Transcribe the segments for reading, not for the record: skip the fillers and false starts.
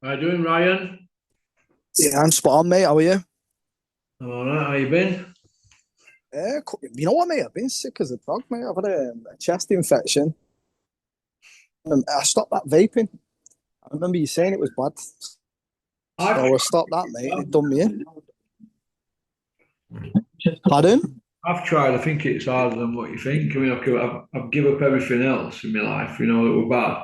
How you doing, Ryan? Yeah, I'm spot on, mate. How are you? I'm all right. How you been? You know what, mate? I've been sick as a dog, mate. I've had a chest infection. I stopped that vaping. I remember you saying it was bad. I've So I stopped that, mate, and it done me in. Pardon? I've tried. I think it's harder than what you think. I mean, I've given up everything else in my life, that were bad,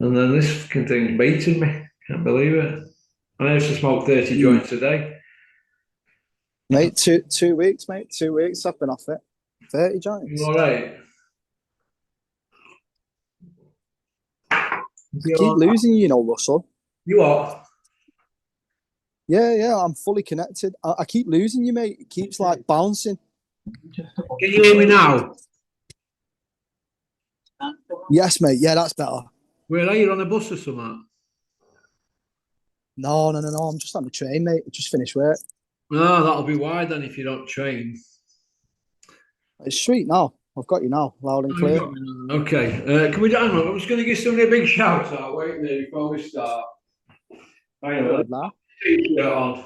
and then this fucking thing's beating me. Can't believe it. I used to smoke 30 Mm. joints a day. Mate, two weeks, mate. 2 weeks. I've been off it. 30 You joints. all right? I You keep all right? losing you, Russell. You are. Yeah, yeah, I'm fully connected. I keep losing you, mate. It keeps like bouncing. Can you hear me now? Yes, mate. Yeah, that's better. Where are you on a bus or something? No, no, no, no. I'm just on the train, mate. I just finished work. No, that'll be why then if you don't train. It's sweet now. I've got you now, loud and Oh, you clear. got me now. Okay. Can we? Hang on. I'm just going to give somebody a big shout out. Wait there before we start. Hang Go on. ahead now. T-shirt on.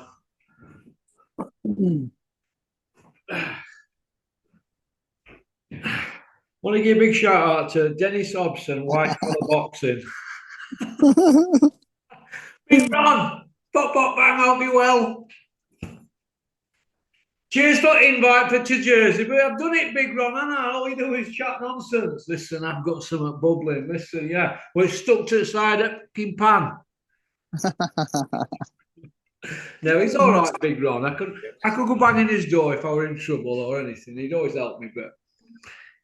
Want to give a big shout out to Dennis Hobson, White Collar Boxing. Big Ron, pop pop bang, hope you well. Cheers for invite for to Jersey, but I've done it, Big Ron, and all we do is chat nonsense. Listen, I've got something bubbling. Listen, yeah, we're stuck to the side of fucking pan. No, it's all right, Big Ron. I could go banging his door if I were in trouble or anything. He'd always help me, but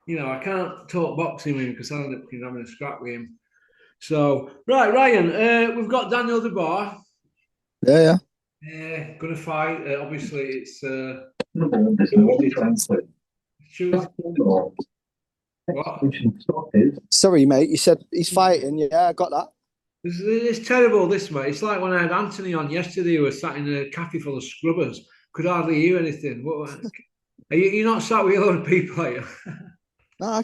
I can't talk boxing with him because I end up having a scrap with him. So, right, Ryan, we've got Daniel Dubois. Yeah, yeah. Yeah, gonna fight. Obviously, it's Tuesday. What? Sorry, mate. You said he's fighting. Yeah, I got that. It's terrible, this, mate. It's like when I had Anthony on yesterday, who was sat in a cafe full of scrubbers, could hardly hear anything. You're not sat with a lot of people, are you? No,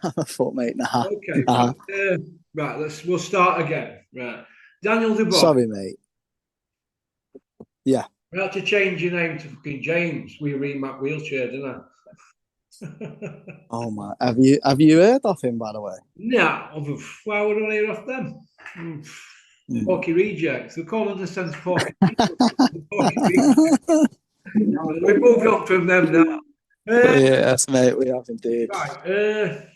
I thought, mate. Nah, Okay, nah. right. We'll start again. Right, Daniel Dubois. Sorry, mate. Yeah. We had to change your name to fucking James. We read Mac Wheelchair, didn't I? Oh my. Have you heard of him, by the way? No, why would I hear off them? Mm. Porky rejects. We call them the sense porky. Porky rejects. We moved on from them now. Yes, mate. We have indeed. Right.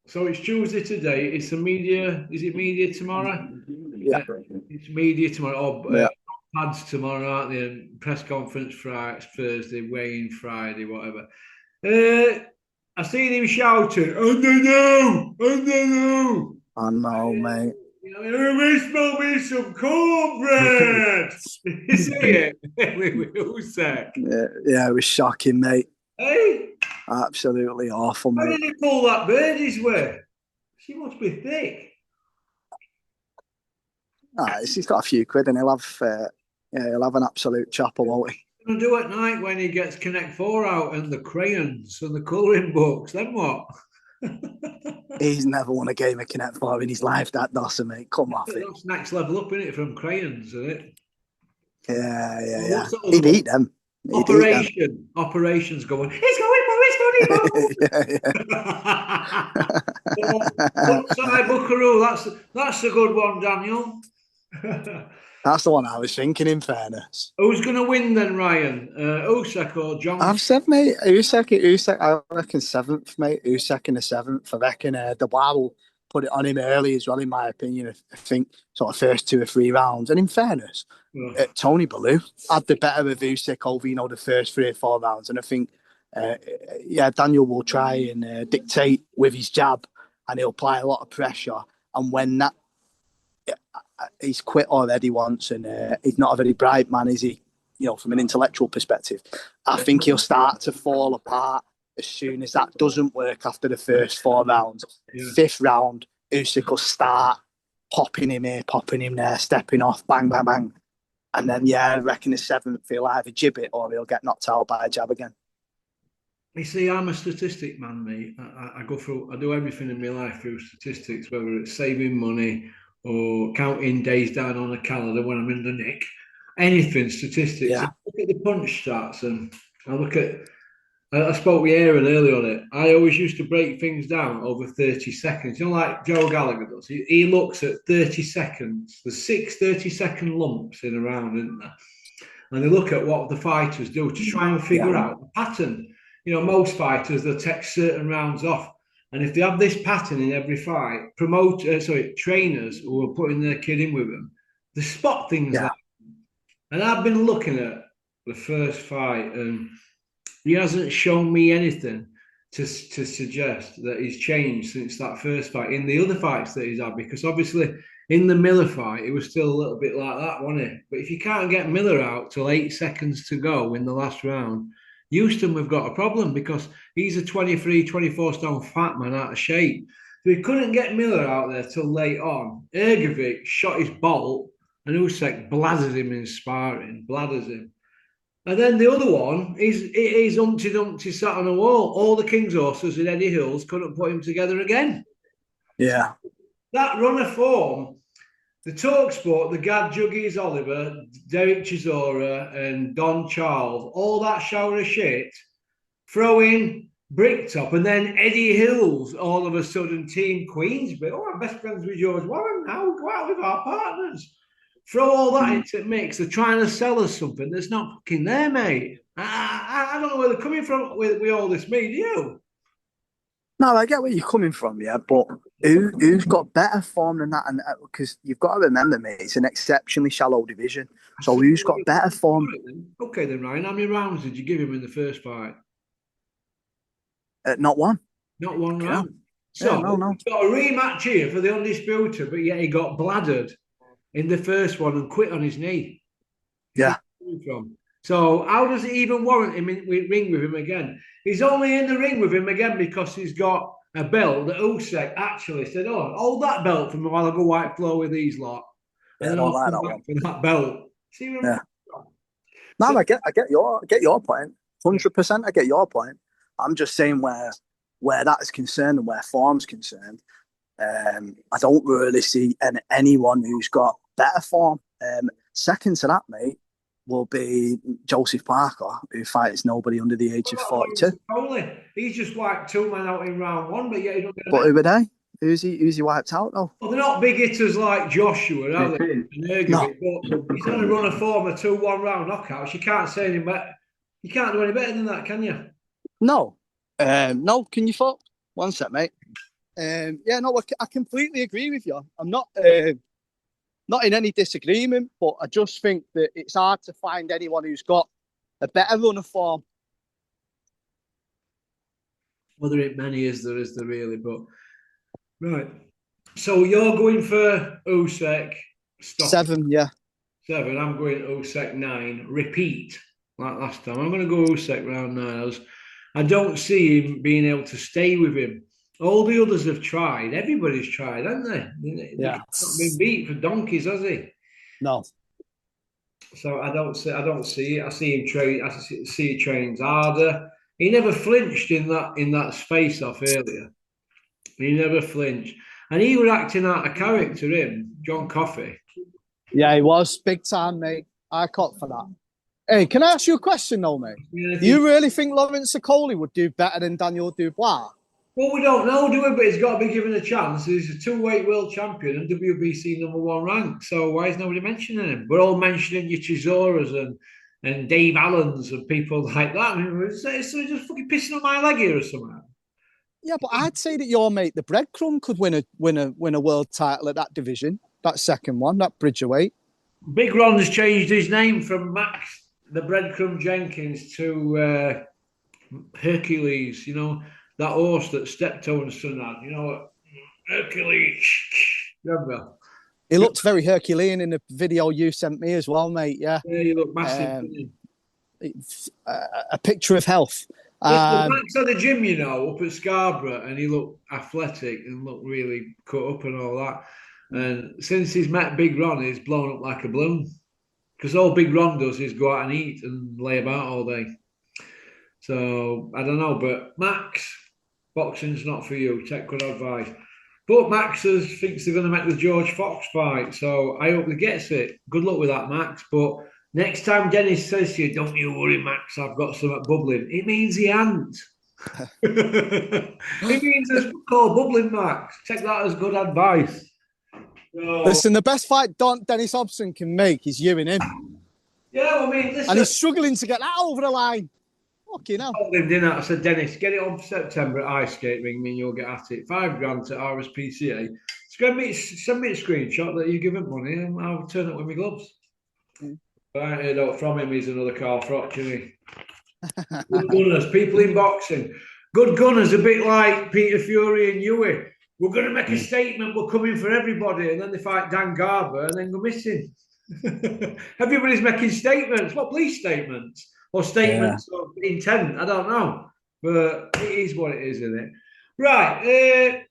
So it's Tuesday today. It's a media. Is it media tomorrow? Yeah, Uh, it's media tomorrow. Or yeah. pads tomorrow, aren't they? And press conference Friday, Thursday, weigh-in Friday, whatever. Uh, I seen him shouting, "I don't know, I don't know." I know, mate. We smell me some cornbread. You see it? With Usyk. Yeah, yeah, it was shocking, mate. Hey, Absolutely awful, how mate. did he pull that birdie's way? She must be thick. Nah, he's got a few quid, and yeah, he'll have an absolute chopper, won't he? Gonna do at night when he gets Connect Four out and the crayons and the colouring books. Then what? He's never won a game of Connect Four in his life. That Dawson, mate. Come off it. That's next level up in it from crayons, isn't it? Yeah, yeah, Well, yeah. what's the other He'd one? eat them. He'd eat them. Operations going. It's going for it's Yeah, yeah. going Onside Buckaroo. That's a good one, Daniel. That's the one I was thinking, in fairness. Who's going to win then, Ryan? Usyk or Johnson? I've said, mate, Usyk, I reckon seventh, mate. Usyk in the seventh. I reckon Dubois will put it on him early as well, in my opinion. I think sort of first 2 or 3 rounds. And in fairness, Tony Bellew had the better of Usyk over, the first 3 or 4 rounds. And I think, yeah, Daniel will try and dictate with his jab, and he'll apply a lot of pressure. And when that he's quit already once, and he's not a very bright man, is he? From an intellectual perspective, I think he'll start to fall apart as soon as that doesn't work after the first 4 rounds. Yeah. Fifth round, Usyk will start popping him here, popping him there, stepping off, bang, bang, bang. And then, yeah, I reckon the seventh, he'll either jib it or he'll get knocked out by a jab again. You see, I'm a statistic man, mate. I do everything in my life through statistics, whether it's saving money or counting days down on a calendar when I'm in the nick. Anything, statistics. I Yeah. look at the punch stats and I look at. I spoke with Aaron earlier on it. I always used to break things down over 30 seconds. You know, like Joe Gallagher does. He looks at 30 seconds. There's 6 30-second lumps in a round, isn't there? And they look at what the fighters do to try and figure Yeah. out the pattern. You know, most fighters, they'll take certain rounds off. And if they have this pattern in every fight, trainers who are putting their kid in with them, they spot things Yeah. like. And I've been looking at the first fight, and he hasn't shown me anything to suggest that he's changed since that first fight in the other fights that he's had. Because obviously, in the Miller fight, it was still a little bit like that, wasn't it? But if you can't get Miller out till 8 seconds to go in the last round, Houston, we've got a problem because he's a 23, 24 stone fat man out of shape. So he couldn't get Miller out there till late on. Ergovic shot his bolt and Usyk bladders him in sparring, bladders him. And then the other one is Humpty Dumpty sat on a wall. All the King's horses in Eddie Hills couldn't put him together again. Yeah. That run of form, the talk sport, the Gad Juggies Oliver, Derek Chisora, and Don Charles, all that shower of shit, throw in Bricktop, and then Eddie Hills, all of a sudden, Team Queensbury. Oh, I'm best friends with George Warren now. Go out with our partners. Throw all that into the mix. They're trying to sell us something that's not fucking there, mate. I don't know where they're coming from with all this media. No, I get where you're coming from, yeah, but who's got better form than that? And because you've got to remember, mate, it's an exceptionally shallow division. So who's got better form? Okay, then, Ryan. How many rounds did you give him in the first fight? Not one. Not one Yeah. round. Yeah, So no. we've got a rematch here for the undisputed, but yet he got bladdered in the first one and quit on his knee. Yeah. From. So how does it even warrant him in ring with him again? He's only in the ring with him again because he's got a belt that Usyk actually said, "Oh, hold that belt for me while I go white flow with these lot, and Yeah, I then don't I'll like come that back one. for that belt." See what I'm Yeah. from? No, So I get your point. 100%, I get your point. I'm just saying where that is concerned and where form's concerned. I don't really see anyone who's got better form. Second to that, mate, will be Joseph Parker, who fights nobody under the age what of about 42. Lawrence Coley? He's just wiped two men out in round one, but yeah, he don't get a But minute. who are they? Who's he wiped out though? Well, they're not big hitters like Joshua, are they? And No, Ergovic, but he's on a run of form of 2 1 round knockouts. You can't say any better. You can't do any better than that, can you? no, no. Can you fuck? One sec, mate. Yeah, no, I completely agree with you. I'm not in any disagreement, but I just think that it's hard to find anyone who's got a better run of form. Well, there ain't many, is there really? But right. So you're going for Usyk, stop it, 7, yeah. 7. I'm going Usyk 9. Repeat like last time. I'm going to go Usyk round 9. I don't see him being able to stay with him. All the others have tried. Everybody's tried, haven't they? Yeah. He's not been beat for donkeys, has he? No. So I don't see it. I see him train. See he trains harder. He never flinched in that space off earlier. He never flinched, and he was acting out a character. Him, John Coffey. Yeah, he was big time, mate. I caught for that. Hey, can I ask you a question, though, mate? Do you really think Lawrence Okoli would do better than Daniel Dubois? Well, we don't know, do we? But he's got to be given a chance. He's a two-weight world champion and WBC #1 rank. So why is nobody mentioning him? We're all mentioning your Chisoras and Dave Allens and people like that. I mean, it's just fucking pissing on my leg here or something. Yeah, but I'd say that your mate, the Breadcrumb, could win a world title at that division, that second one, that Bridgerweight. Big Ron's changed his name from Max the Breadcrumb Jenkins to Hercules. You know that horse that Steptoe's son had. You know Hercules. Remember? He looked very Herculean in the video you sent me as well, mate. Yeah, Yeah, you look massive. It's a picture of health. Max had a gym, up at Scarborough, and he looked athletic and looked really cut up and all that. And since he's met Big Ron, he's blown up like a balloon. Because all Big Ron does is go out and eat and lay about all day. So I don't know, but Max, boxing's not for you. Take good advice. But Max thinks they're going to make the George Fox fight, so I hope he gets it. Good luck with that, Max. But next time Dennis says to you, "Don't you worry, Max, I've got something bubbling," it means he ain't. It means there's called bubbling, Max. Take that as good advice. So, Listen, the best fight Dennis Hobson can make is you and him. yeah, I mean, listen. And he's struggling to get that over the line. Fucking hell. I told him, didn't I? I said, Dennis, get it on for September at Ice Skate Ring, me and you'll get at it. £5 to RSPCA. Send me a screenshot that you give him money and I'll turn it with my gloves. But I ain't heard out from him, he's another Carl Froch, isn't he? Good gunners, people in boxing. Good gunners, a bit like Peter Fury and Huey. We're going to make a statement, we're coming for everybody. And then they fight Dan Garber and then go missing. Everybody's making statements. What, police statements? Or statements of intent? I don't know. But it is what it is, isn't it? Right.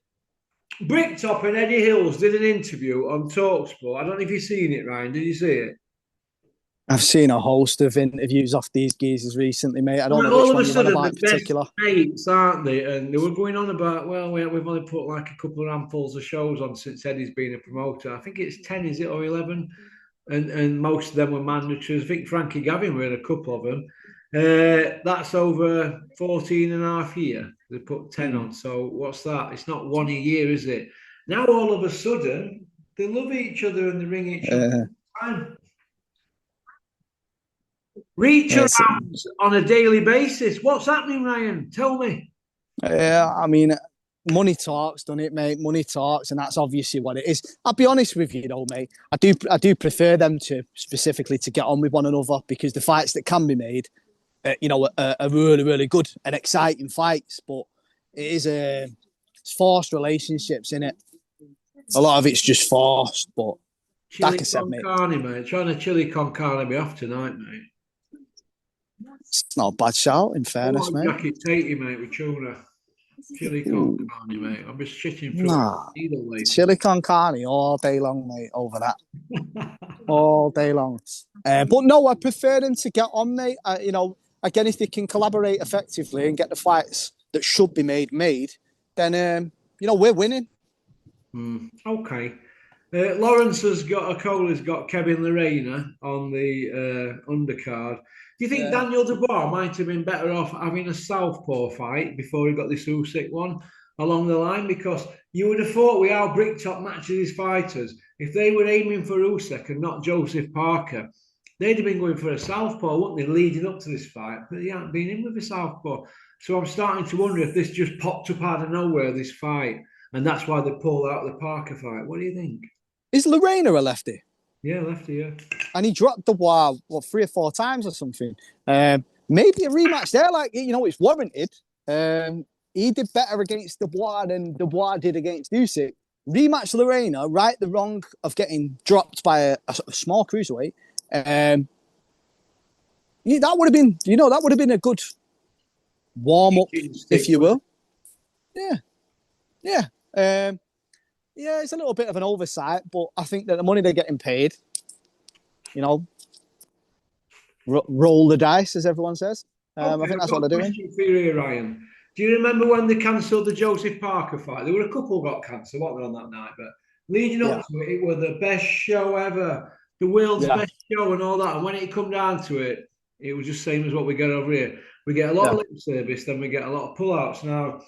Bricktop and Eddie Hills did an interview on Talksport. I don't know if you've seen it, Ryan. Did you see it? I've seen a host of interviews off these geezers recently, mate. I don't know all which of one a you're on sudden, about in the best particular. mates, aren't they? And they were going on about, well, we've only put like a couple of handfuls of shows on since Eddie's been a promoter. I think it's 10, is it, or 11? And most of them were mandatories. I think Frankie Gavin were in a couple of them. That's over 14 and a half years. They put 10 on. So what's that? It's not one a year, is it? Now all of a sudden, they love each other and they ring each other. Reach around on a daily basis. What's happening, Ryan? Tell me. I mean, money talks, doesn't it, mate? Money talks, and that's obviously what it is. I'll be honest with you, though, mate. I do prefer them to specifically to get on with one another because the fights that can be made, are really, really good and exciting fights. But it is it's forced relationships, in it. A lot of it's just forced, but Chili like I said, con mate, carne, mate. Trying to chili con carne me off tonight, mate. it's not a bad shout. In fairness, mate. Jacket tatey, mate, with tuna. Chili con carne, mate. I'm just shitting through either way. Chili con carne all day long, mate, over that. All day long. But no, I prefer them to get on, mate. Again, if they can collaborate effectively and get the fights that should be made, then, we're winning. Okay. Lawrence has got Kevin Lorena on the undercard. Do you think Daniel Dubois might have been better off having a southpaw fight before he got this Usyk one along the line? Because you would have thought with how Bricktop matches his fighters, if they were aiming for Usyk and not Joseph Parker, they'd have been going for a southpaw, wouldn't they, leading up to this fight? But they haven't been in with a southpaw. So I'm starting to wonder if this just popped up out of nowhere, this fight, and that's why they pulled out the Parker fight. What do you think? Is Lorena a lefty? Yeah, lefty, yeah. And he dropped Dubois, 3 or 4 times or something. Maybe a rematch there, it's warranted. He did better against Dubois than Dubois did against Usyk. Rematch Lorena, right the wrong of getting dropped by a small cruiserweight. That would have been a good warm up, if you will. Yeah. It's a little bit of an oversight, but I think that the money they're getting paid, roll the dice, as everyone says. I think that's what they're doing. For you, Ryan. Do you remember when they cancelled the Joseph Parker fight? There were a couple got cancelled, weren't there, on that night? But leading up to it, it was the best show ever, the world's best show and all that. And when it come down to it, it was just same as what we get over here. We get a lot of lip service, then we get a lot of pullouts. Now,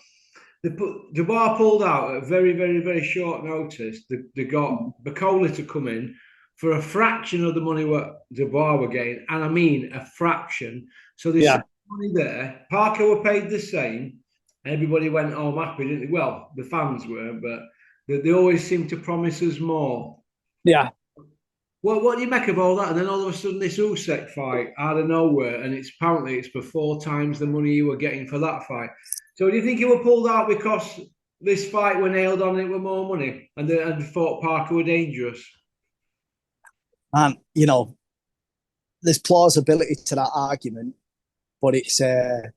Dubois pulled out at very, very, very short notice. They got Bacola to come in for a fraction of the money what Dubois were getting, and I mean a fraction. So there's money there. Parker were paid the same. Everybody went home happy, didn't they? Well, the fans were, but they always seem to promise us more. Yeah. Well, what do you make of all that? And then all of a sudden, this Usyk fight out of nowhere, and it's for 4 times the money you were getting for that fight. So do you think it were pulled out because this fight were nailed on, it were more money, and thought Parker were dangerous? And there's plausibility to that argument, but it's a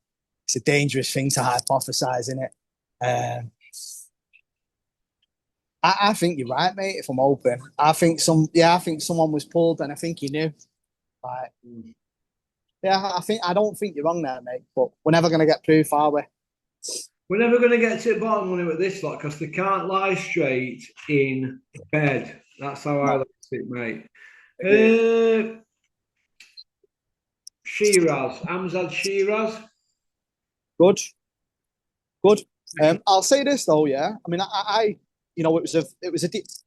dangerous thing to hypothesize, isn't it? I think you're right, mate. If I'm open, I think someone was pulled, and I think you knew. I don't think you're wrong there, mate. But we're never going to get proof, are we? We're never going to get to the bottom of it with this lot because they can't lie straight in bed. That's how I No. like it, mate. Shiraz, Amzad Shiraz. Good, good. I'll say this though, yeah. I mean, you know,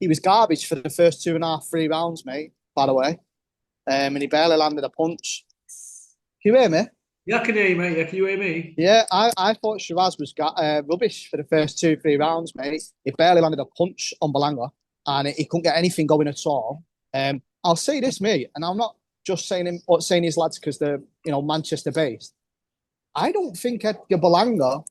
he was garbage for the first 2.5, 3 rounds, mate. By the way, and he barely landed a punch. Can you hear me? Yeah, I can hear you, mate. Yeah, can you hear me? Yeah, I thought Shiraz was rubbish for the first 2, 3 rounds, mate. He barely landed a punch on Balanga, and he couldn't get anything going at all. I'll say this, mate, and I'm not just saying his lads because they're Manchester based. I don't think Edgar Balanga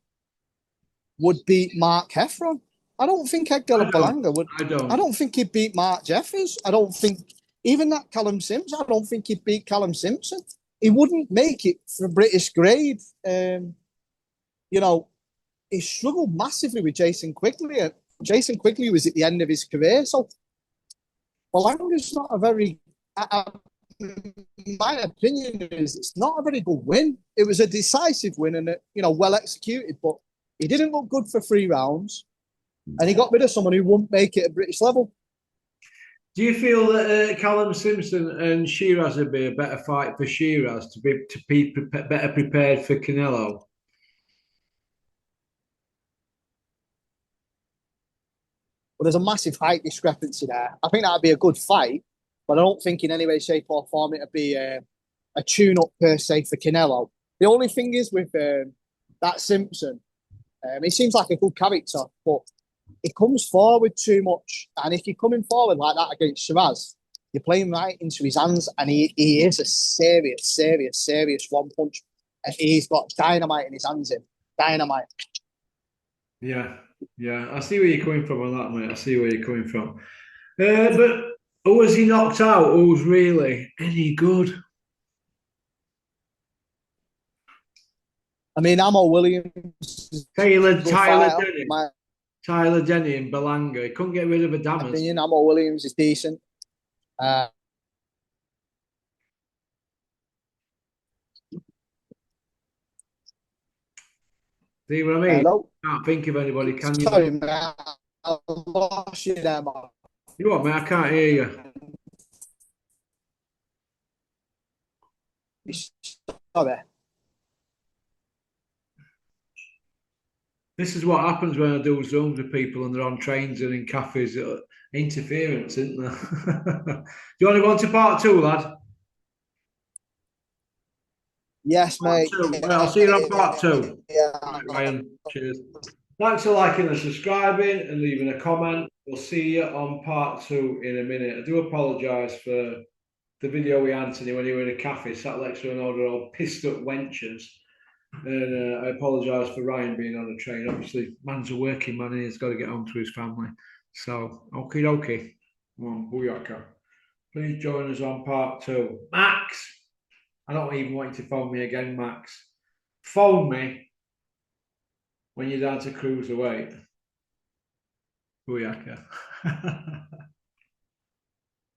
would beat Mark Heffron. I don't think Edgar Balanga would. I don't think he'd beat Mark Jeffers. I don't think even that Callum Simpson. I don't think he'd beat Callum Simpson. He wouldn't make it for British grade. You know, he struggled massively with Jason Quigley. Jason Quigley was at the end of his career, so Balanga's not a very. My opinion is it's not a very good win. It was a decisive win and well executed, but he didn't look good for 3 rounds, and he got rid of someone who wouldn't make it at British level. Do you feel that Callum Simpson and Shiraz would be a better fight for Shiraz to be better prepared for Canelo? But there's a massive height discrepancy there. I think that'd be a good fight, but I don't think in any way, shape, or form it'd be a tune-up per se for Canelo. The only thing is with that Simpson, he seems like a good character, but he comes forward too much. And if you're coming forward like that against Shiraz, you're playing right into his hands, and he is a serious one punch. And he's got dynamite in his hands. Dynamite. Yeah, yeah. I see where you're coming from on that, mate. I see where you're coming from. But who was he knocked out? Who's really any good? I mean, Amo Williams. Tyler Denny and Belanga. He couldn't get rid of Adamas. Opinion, Amo Williams is decent. See what I mean? Hello? Can't think of anybody, can you? Sorry, man. I lost you there, man. You what, mate? I can't hear you. Sorry. This is what happens when I do Zooms with people and they're on trains and in cafes. Interference, isn't there? Do you want to go on to part 2, lad? Yes, mate. Right, I'll see you on part 2. Yeah. Right, Ryan. Cheers. Thanks for liking and subscribing and leaving a comment. We'll see you on part 2 in a minute. I do apologise for the video with Anthony when he was in a cafe, sat next to an order of pissed up wenches. And I apologise for Ryan being on a train. Obviously, man's a working man and he's got to get home to his family. So, okie dokie. Come on, booyaka. Please join us on part 2. Max! I don't even want you to phone me again, Max. Phone me when you're down to cruiserweight. Booyaka.